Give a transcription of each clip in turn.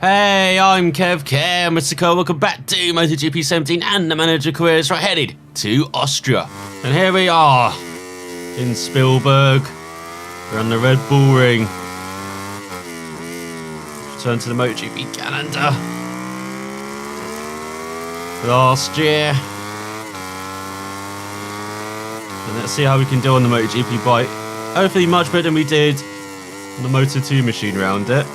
Hey, I'm Kev, Mr. Cole. Welcome back to MotoGP 17 and the manager quiz. We're headed to Austria. And here we are in Spielberg. We're on the Red Bull Ring. Return to the MotoGP calendar. Last year. And let's see how we can do on the MotoGP bike. Hopefully much better than we did on the Moto2 machine around it.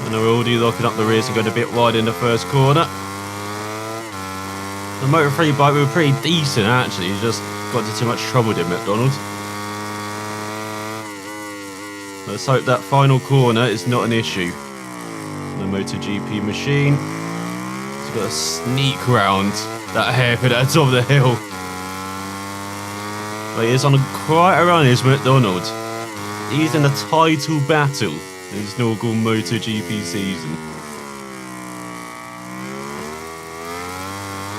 And we're already locking up the rears and going a bit wide in the first corner. The Moto3 bike, we were pretty decent actually, just got into too much trouble, did MacDonald. Let's hope that final corner is not an issue. The MotoGP machine. It's got to sneak round that hairpin at the top of the hill. But he is on quite a run, is MacDonald. He's in a title battle in his inaugural MotoGP season.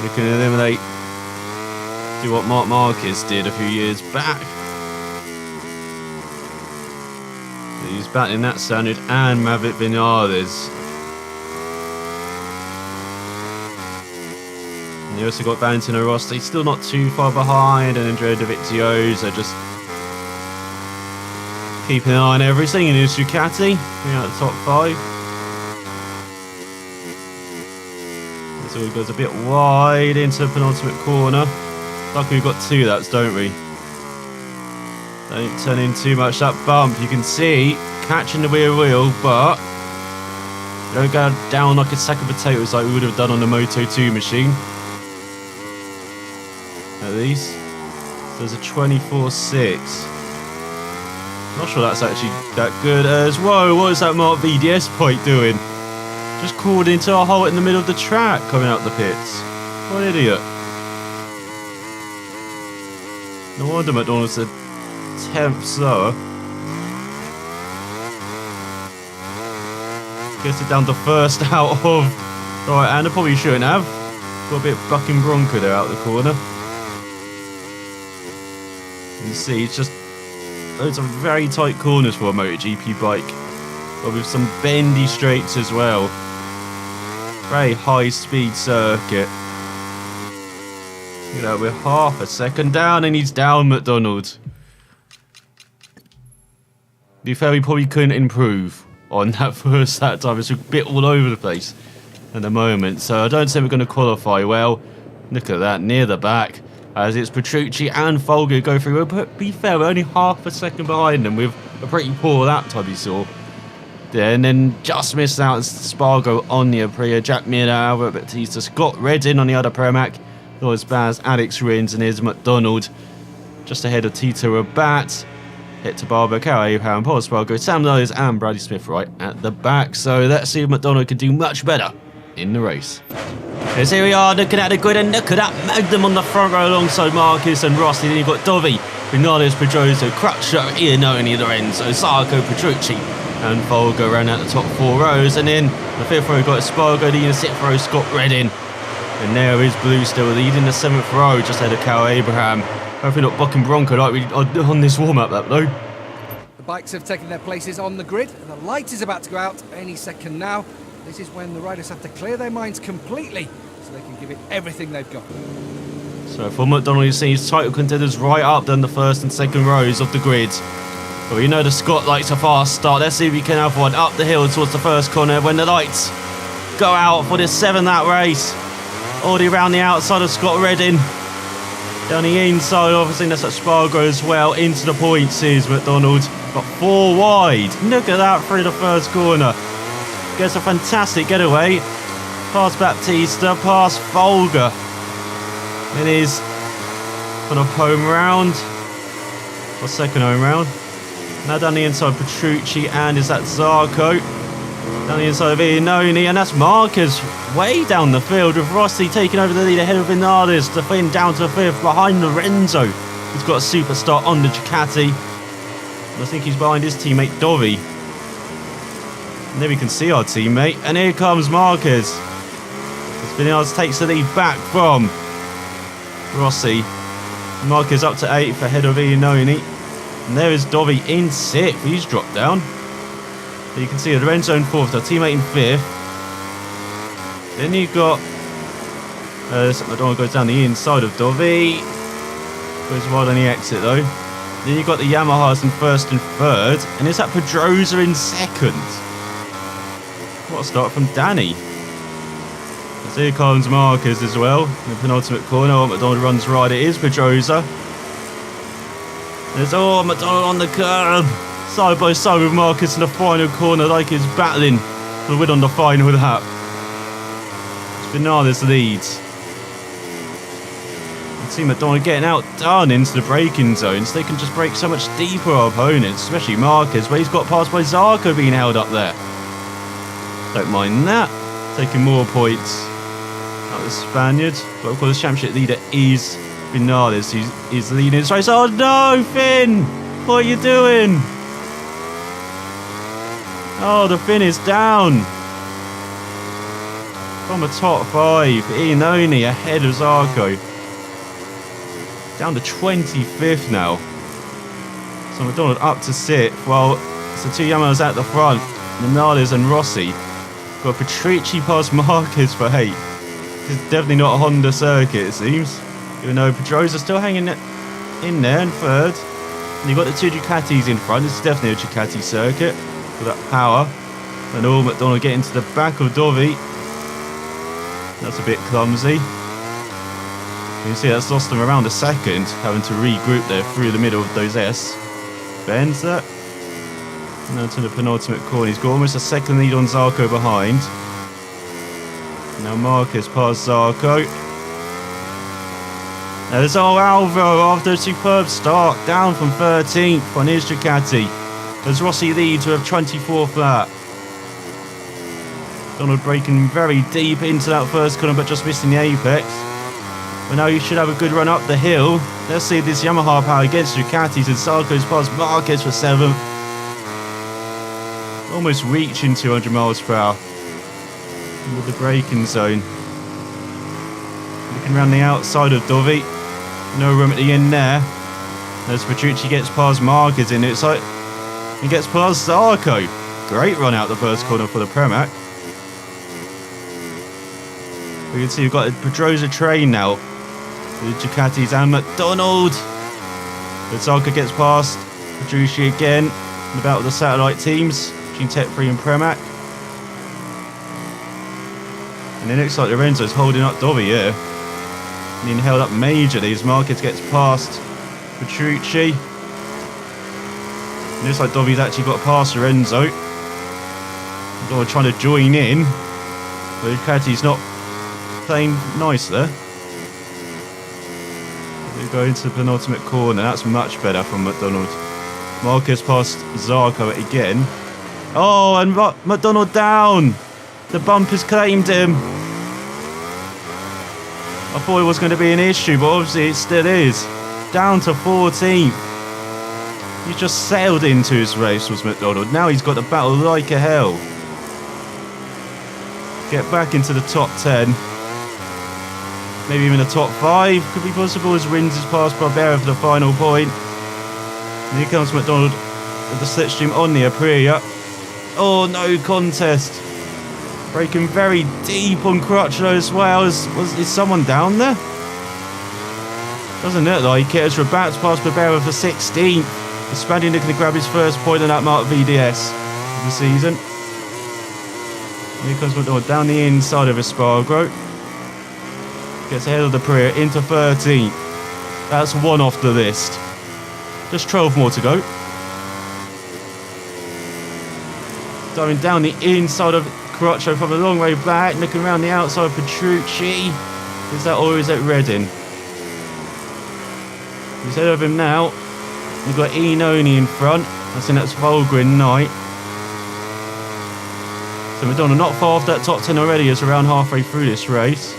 We can eliminate, do what Marc Marquez did a few years back. He's battling that standard and Maverick Vinales. And you also got Valentino Rossi, still not too far behind, and Andrea Dovizioso just keeping an eye on everything in his Ducati. We're out the top 5. So he goes a bit wide into the penultimate corner. Luckily we've got 2 laps, don't we? Don't turn in too much that bump. You can see catching the rear wheel, but don't go down like a sack of potatoes like we would have done on the Moto2 machine. At least. So there's a 24.6. Not sure that's actually that good as... Whoa, what is that Mark VDS bike doing? Just crawled into a hole in the middle of the track coming out the pits. What an idiot. No wonder MacDonald's a 10th slower. Gets it down to first out of... Right, and I probably shouldn't have. Got a bit of bucking bronco there out the corner. You see, it's just... Those are very tight corners for a MotoGP bike, but with some bendy straights as well. Very high speed circuit. You know, we're half a second down and he's down, MacDonald. To be fair, we probably couldn't improve on that first lap time. It's a bit all over the place at the moment, so I don't think we're going to qualify well. Look at that, near the back. As it's Petrucci and Folger go through. But to be fair, we're only half a second behind them with a pretty poor lap time you saw. And then just missed out Spargo on the Aprilia, Jack Miller, Albert Batista, Scott Reddin on the other Pramac, Lois Baz, Alex Rins, and here's MacDonald just ahead of Tito Rabat. Hit to Barber, Cal Abraham, Paul Spargo, Sam Lowe's, and Bradley Smith right at the back. So let's see if MacDonald can do much better in the race. Because here we are looking at the grid, and look at that Magnum on the front row alongside Marquez and Rossi. Then you've got Dovi, Vinales, Pedroso, Crutcher, Iannone at the end. So Zarco, Petrucci and Folger ran out the top 4 rows. And then the 5th row got Spargo, the 6th row Scott Reddin. And there is Blue still leading the 7th row just ahead of Cal Abraham. Hopefully not bucking Bronco like we on this warm-up lap though. The bikes have taken their places on the grid. The light is about to go out any second now. This is when the riders have to clear their minds completely so they can give it everything they've got. So for MacDonald, you see his title contenders right up down the 1st and 2nd rows of the grid. But we know the Scott likes a fast start. Let's see if we can have one up the hill towards the first corner when the lights go out for this 7-lap race. Already around the outside of Scott Reddin. Down the inside, obviously that's at Spargo as well. Into the points is MacDonald. Got 4 wide. Look at that through the first corner. Gets a fantastic getaway. Past Baptista, past Folger. In his kind of home round. Or second home round. Now down the inside, Petrucci, and is that Zarco. Down the inside of Iannone, and that's Marquez way down the field with Rossi taking over the lead ahead of Vinales. The fin down to 5th behind Lorenzo. He's got a superstar on the Ducati. I think he's behind his teammate Dovi. And there we can see our teammate. And here comes Marquez. Vinales takes the lead back from Rossi. Marquez up to 8th ahead of Iannone. And there is Dovi in 6th. He's dropped down. You can see Lorenzo in 4th, their teammate in 5th. Then you've got MacDonald goes down the inside of Dovi. Goes wide on the exit though. Then you've got the Yamahas in 1st and 3rd. And is that Pedrosa in 2nd? What a start from Danny. So here comes Marquez as well. In the penultimate corner. Oh, MacDonald runs right. It is Pedrosa. There's MacDonald on the curb. Side by side with Marquez in the final corner, like he's battling for the win on the final lap. Vinales leads. You see MacDonald getting outdone into the braking zones. They can just brake so much deeper, our opponents, especially Marquez, where he's got passed by Zarco being held up there. Don't mind that. Taking more points out of the Spaniard. But of course, the championship leader is Vinales, who's leading his race. Oh no, Finn! What are you doing? Oh, the Finn is down. From the top 5, Iannone ahead of Zarco. Down to 25th now. So MacDonald up to 6th. Well, it's the 2 Yamahas at the front. Vinales and Rossi. Got Patrici past Marquez for 8th. It's definitely not a Honda circuit, it seems. Even though Pedrosa's still hanging in there in 3rd. And you've got the 2 Ducatis in front. This is definitely a Ducati circuit. With that power. And all MacDonald getting to the back of Dovi. That's a bit clumsy. You can see that's lost them around a second, having to regroup there through the middle of those S. Bends that. Now to the penultimate corner. He's got almost a second lead on Zarco behind. Now Marquez past Zarco. There's Alvaro after a superb start, down from 13th on his Ducati. As Rossi leads with a 24th lap. Donald braking very deep into that first corner, but just missing the apex. But now you should have a good run up the hill. Let's see this Yamaha power against Ducatis, and Zarco's past Marquez for 7th. Almost reaching 200 miles per hour with the braking zone. Looking around the outside of Dovi. No room at the end there. As Petrucci gets past Marquez in it, so he gets past Zarco. Great run out the first corner for the Pramac. We can see we've got a Pedrosa train now. With Ducatis and MacDonald. But Zarco gets past Petrucci again. In the battle of the satellite teams between Tech 3 and Pramac. And it looks like Lorenzo's holding up Dovi here. Being held up majorly as Marquez gets past Petrucci. It looks like Dovi's actually got past Lorenzo. Dovi trying to join in. But Ducati's not playing nice there. We go into the penultimate corner. That's much better from MacDonald. Marquez past Zarco again. Oh, and MacDonald down. The bump has claimed him. I thought it was going to be an issue, but obviously it still is. Down to 14th. He just sailed into his race, was MacDonald. Now he's got to battle like a hell. Get back into the top 10. Maybe even the top 5 could be possible as Rins is past Barbera for the final point. And here comes MacDonald with the slipstream on the Aprilia. Oh, no contest. Braking very deep on Crutchlow as well. Is someone down there? Doesn't look like it. As Rabat's past Barbera for 16th. The Spaniard looking to grab his first point on that Mark VDS of the season. And here comes MacDonald down the inside of Espargaro. Gets ahead of the Aprilia into 13th. That's 1 off the list. Just 12 more to go. Diving down the inside of Crutchlow from a long way back. Looking around the outside of Petrucci. Is that or is that Redding? He's ahead of him now. We've got Iannone in front. I think that's Volga in Knight. So MacDonald not far off that top 10 already as around halfway through this race.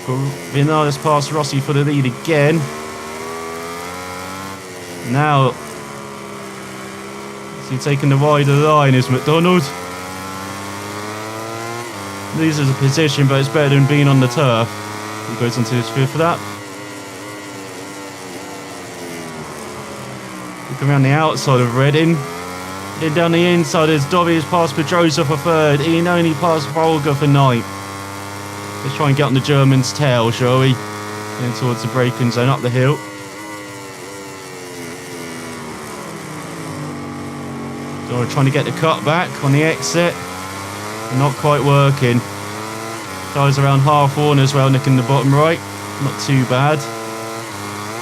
Got Vinales past Rossi for the lead again. Now, is he taking the wider line is MacDonald. Loses a position, but it's better than being on the turf. He goes into his 5th lap. Looking around the outside of Redding. In down the inside as Dovi has passed Pedrosa for third. Iannone passed Volga for ninth. Let's try and get on the German's tail, shall we? In towards the braking zone, up the hill. So we're trying to get the cut back on the exit. Not quite working. Tyres around half worn as well, nicking the bottom right. Not too bad.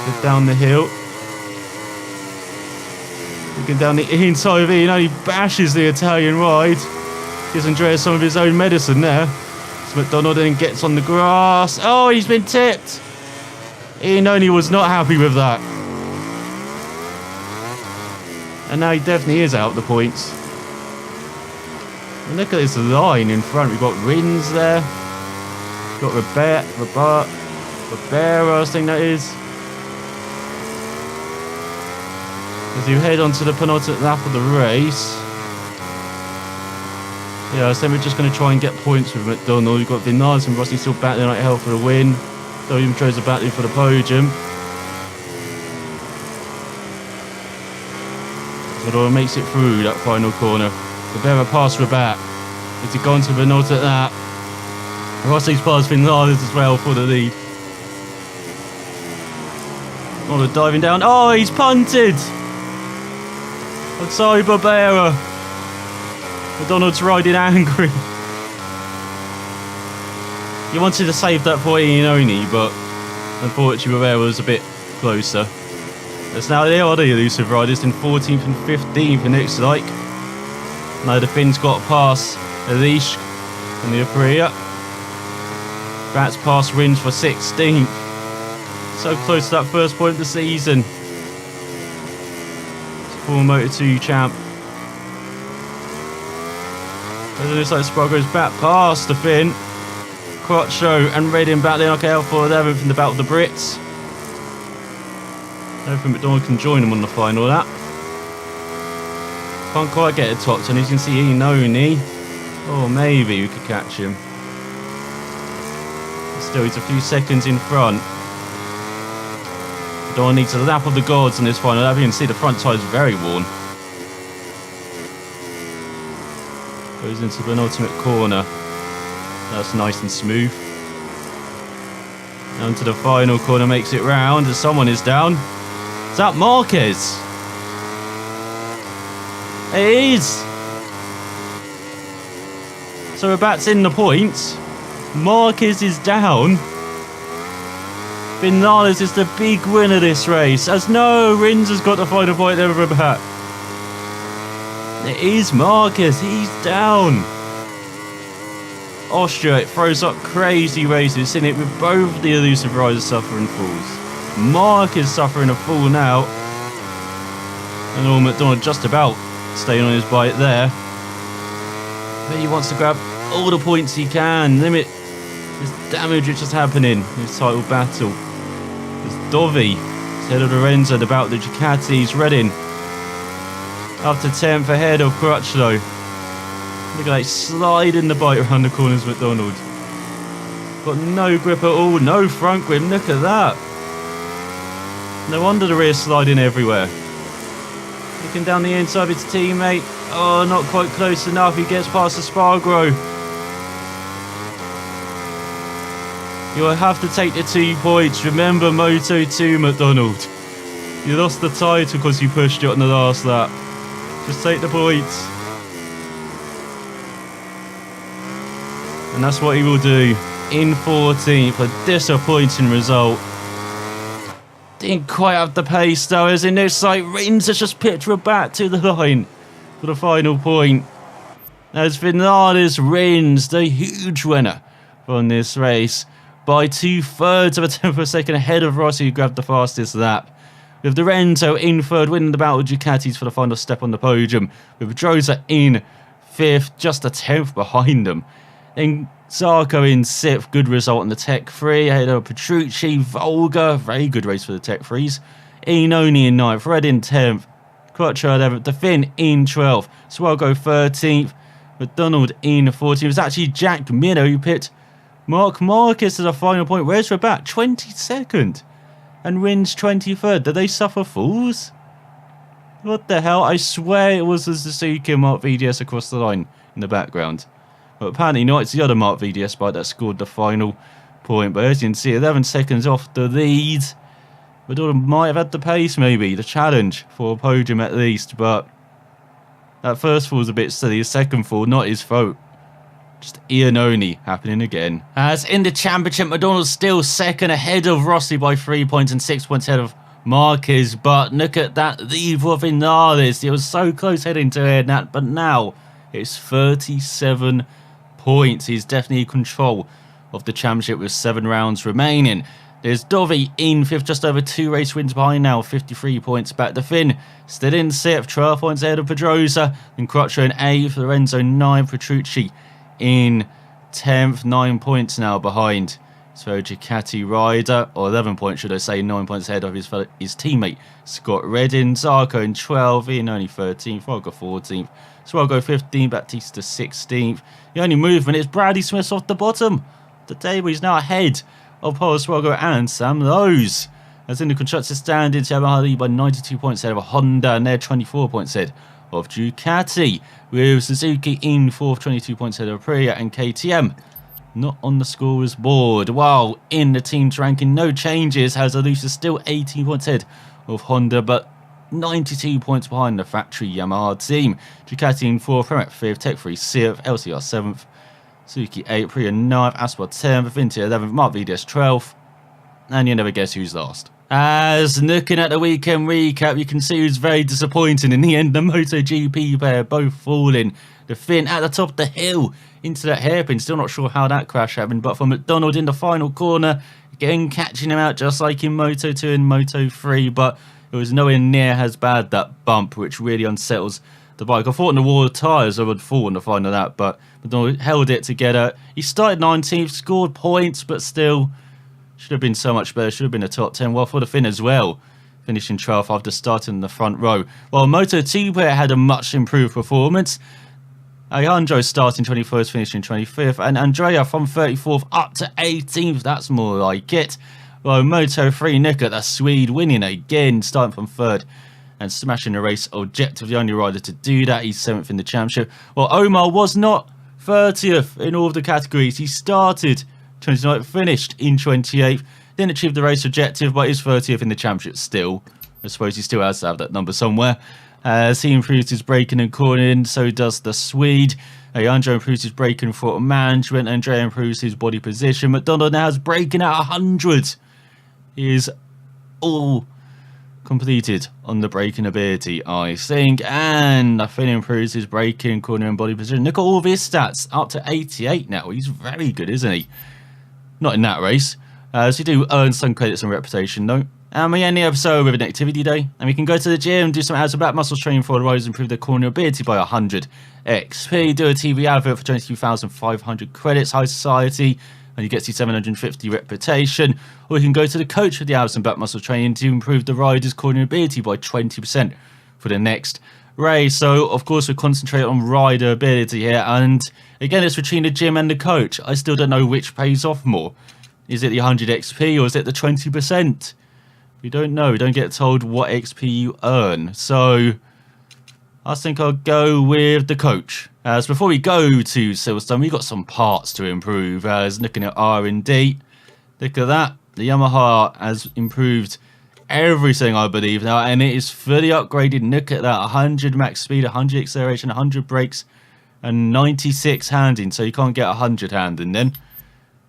Get down the hill. Looking down the inside of he bashes the Italian ride. Gives Andrea some of his own medicine there. So MacDonald then gets on the grass. Oh, he's been tipped. Iannone was not happy with that. And now he definitely is out of the points. And look at this line in front. We've got Rins there. We've got Ribera, I think that is. As you head on to the penultimate lap of the race. Yeah, so we're just going to try and get points with MacDonald. We've got Vinales and Rossi still battling like hell for the win. William tries a battling for the podium. But makes it through that final corner. Ribera past Rabat. As he gone to the penultimate lap. Rossi's past Vinales as well for the lead. Oh, they're diving down. Oh, he's punted! I'm sorry, Barbera. MacDonald's riding angry. You wanted to save that for Iannone, but unfortunately Barbera was a bit closer. It's now the other Elusive riders in 14th and 15th in next like. Now the Finns got past Elish and the Aprilia. Bats past Rins for 16th. So close to that first point of the season. Former Moto2 champ. As it looks like Sparrow goes back past the Finn. Crotcho and Redding battling like hell for 11th in the battle of the Brits. I don't think MacDonald can join him on the final lap. Can't quite get a top 10. As you can see, Iannone. Oh, maybe we could catch him. Still, he's a few seconds in front. MacDonald needs a lap of the gods in this final lap. You can see the front tyre is very worn. Goes into the penultimate corner. That's nice and smooth. Down to the final corner, makes it round as someone is down. Is that Marquez? It is! So Rabat's in the points. Marquez is down. Vinales is the big winner of this race. As no, Rins has got the final point over Rabat. It is Marquez, he's down. Austria, it throws up crazy races, in it with both the Elusive riders suffering falls. Marquez suffering a fall now. And all MacDonald just about staying on his bike there. But he wants to grab all the points he can, limit this damage which is happening in his title battle. There's Dovi, head of Lorenzo, about the Ducatis, Redding. Up to 10th ahead of Crutchlow. Look at that, sliding the bike around the corners, MacDonald. Got no grip at all, no front grip, look at that. No wonder the rear sliding everywhere. Looking down the inside of his teammate. Oh, not quite close enough, he gets past the Spargo. You'll have to take the 2 points. Remember Moto2, MacDonald. You lost the title because you pushed it on the last lap. Just take the points. And that's what he will do. In 14th, a disappointing result. Didn't quite have the pace though, as in this like Rins has just picked Rabat to the line for the final point. As Vinales Rins, the huge winner from this race, by 2/3 of a tenth of a second ahead of Rossi, who grabbed the fastest lap. With Lorenzo in third, winning the battle with Ducatis for the final step on the podium. With Droza in 5th, just a 10th behind them. Then Zarco in 6th, good result on the Tech 3. Ahead of Petrucci, Volga, very good race for the Tech 3s. Iannone in 9th, Red in 10th. Crutcher 11th, the Finn in 12th. Swalgo 13th, MacDonald in 14th. It was actually Jack Miller who picked Mark Marquez to the final point. Where's Rabat? 22nd. And Rins 23rd. Did they suffer falls? What the hell? I swear it was the Suzuki Mark VDS across the line in the background. But apparently not. It's the other Mark VDS bike that scored the final point. But as you can see, 11 seconds off the lead. MacDonald might have had the pace, maybe. The challenge for a podium at least. But that first fall was a bit silly. The second fall, not his fault. Just Iannone happening again. As in the championship, MacDonald's still second ahead of Rossi by 3 points and 6 points ahead of Marquez. But look at that lead for Vinales. It was so close heading to head, but now it's 37 points. He's definitely in control of the championship with 7 rounds remaining. There's Dovi in 5th, just over 2 race wins behind now, 53 points back to Finn. Still in 6th, 12 points ahead of Pedrosa. And Crutcher in 8th, Lorenzo 9th, Petrucci in 10th, 9 points now behind his fellow Ducati rider, or 11 points should I say, 9 points ahead of his teammate Scott Redding. Zarco in 12th, Ian only 13th, Frogger 14th, Swalgo 15th, Batista 16th. The only movement is Bradley Smith off the bottom. The table is now ahead of Paul Swalgo and Sam Lowe's. As in the constructors standings, Yamaha lead by 92 points ahead of Honda, and they're 24 points ahead of Ducati, with Suzuki in 4th, 22 points ahead of Aprilia, and KTM not on the scorers board. While in the team's ranking, no changes, as Elusive still 18 points ahead of Honda, but 92 points behind the factory Yamaha team. Ducati in 4th, Pramac 5th, Tech 3 6th, LCR 7th, Suzuki 8th, Aprilia 9th, Aspar 10th, Vinti 11th, Mark VDS 12th, and you never guess who's last. As looking at the weekend recap, you can see who's very disappointing in the end. The MotoGP pair both falling. The Finn at the top of the hill into that hairpin. Still not sure how that crash happened, but for MacDonald in the final corner, again catching him out just like in Moto2 and Moto3, but it was nowhere near as bad, that bump, which really unsettles the bike. I thought in the wall of tyres I would fall in the final of that, but MacDonald held it together. He started 19th, scored points, but still should have been so much better. Should have been a top 10. Well, for the Finn as well, finishing 12th after starting in the front row. Well, Moto2 player had a much improved performance. Alejandro starting 21st, finishing 25th, and Andrea from 34th up to 18th. That's more like it. Well, Moto3, Nick at the Swede winning again, starting from 3rd and smashing the race objective. The only rider to do that. He's 7th in the championship. Well, Omar was not 30th in all of the categories. He started 29th, finished in 28th, didn't achieve the race objective, but is 30th in the championship still. I suppose he still has to have that number somewhere. As he improves his braking and cornering, so does the Swede. Alejandro improves his braking foot management. Andrea improves his body position. MacDonald now has braking at 100. He is all completed on the braking ability, I think. And Finn improves his braking, cornering, body position. Look at all of his stats, up to 88 now. He's very good, isn't he? Not in that race. So you do earn some credits and reputation, though. And we end the episode with an activity day. And we can go to the gym, do some abs and back muscles training for the riders, improve their corner ability by 100 XP, do a TV advert for 22,500 credits, high society, and you get to 750 reputation. Or we can go to the coach for the abs and back muscle training to improve the rider's corner ability by 20% for the next race. So, of course, we concentrate on rider ability here. And again, it's between the gym and the coach. I still don't know which pays off more. Is it the 100 XP or is it the 20%? We don't know. We don't get told what XP you earn. So I think I'll go with the coach. As before we go to Silverstone, we've got some parts to improve. As looking at R&D, look at that. The Yamaha has improved everything, I believe, now, and it is fully upgraded. Look at that. 100 max speed, 100 acceleration, 100 brakes, and 96 handling. So you can't get 100 handling then.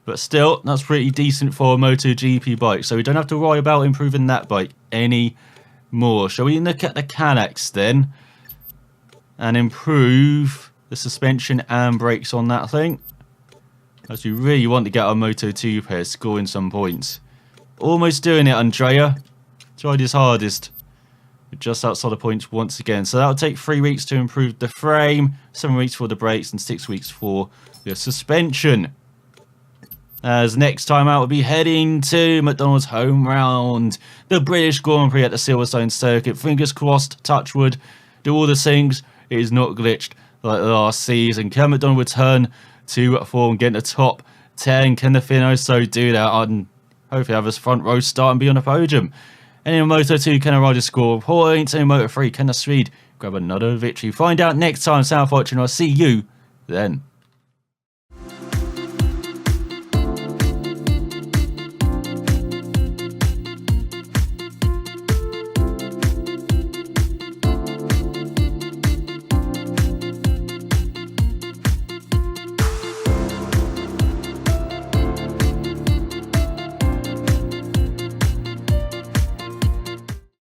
But still, that's pretty decent for a MotoGP bike. So we don't have to worry about improving that bike anymore. Shall we look at the Canex then? And improve the suspension and brakes on that thing. As we really want to get our Moto2 pair scoring some points. Almost doing it, Andrea. Tried his hardest. But just outside the points once again. So that'll take 3 weeks to improve the frame, 7 weeks for the brakes, and 6 weeks for the suspension. As next time out, we'll be heading to MacDonald's home round, the British Grand Prix at the Silverstone circuit. Fingers crossed, touch wood, do all the things. It is not glitched like last season. Can MacDonald return to form, get in the top 10? Can the Finn also do that? And hopefully have his front row start and be on the podium And in Moto2, can a rider score points? And in Moto3, can a Swede grab another victory? Find out next time, South Watch, and I'll see you then.